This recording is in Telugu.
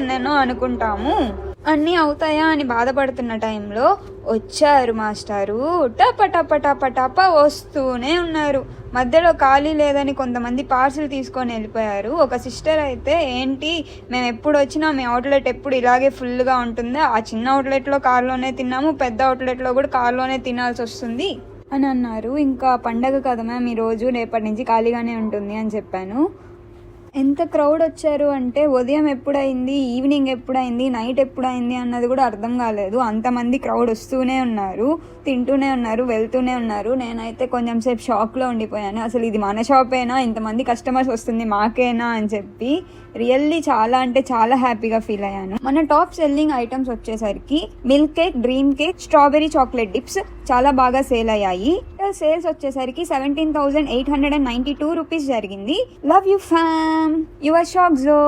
ఎన్నెన్నో అనుకుంటాము, అన్నీ అవుతాయా అని బాధపడుతున్న టైంలో వచ్చారు మాస్టారు. టప టప టప టప వస్తూనే ఉన్నారు. మధ్యలో ఖాళీ లేదని కొంతమంది పార్సిల్ తీసుకొని వెళ్ళిపోయారు. ఒక సిస్టర్ అయితే, ఏంటి మేము ఎప్పుడు వచ్చినా మీ అవుట్లెట్ ఎప్పుడు ఇలాగే ఫుల్గా ఉంటుందా? ఆ చిన్న అవుట్లెట్లో కార్లోనే తిన్నాము, పెద్ద అవుట్లెట్లో కూడా కార్లోనే తినాల్సి వస్తుంది అని అన్నారు. ఇంకా పండగ కదా మ్యామ్, ఈరోజు రేపటి నుంచి ఖాళీగానే ఉంటుంది అని చెప్పాను. ఎంత క్రౌడ్ వచ్చారు అంటే ఉదయం ఎప్పుడైంది, ఈవినింగ్ ఎప్పుడైంది, నైట్ ఎప్పుడైంది అన్నది కూడా అర్థం కాలేదు. అంతమంది క్రౌడ్ వస్తూనే ఉన్నారు, తింటూనే ఉన్నారు, వెళ్తూనే ఉన్నారు. నేనైతే కొంచెం సేపు షాక్లో ఉండిపోయాను. అసలు ఇది మన షాపేనా, ఇంతమంది కస్టమర్స్ వస్తుంది మాకేనా అని చెప్పి రియల్లీ చాలా అంటే చాలా హ్యాపీగా ఫీల్ అయ్యాను. మన టాప్ సెల్లింగ్ ఐటమ్స్ వచ్చేసరికి milk cake, dream cake, strawberry chocolate dips చాలా బాగా సేల్ అయ్యాయి. సేల్స్ వచ్చేసరికి 17,892 రూపీస్ జరిగింది. లవ్ యూ ఫ్యామ్, యువర్ షాక్ జో.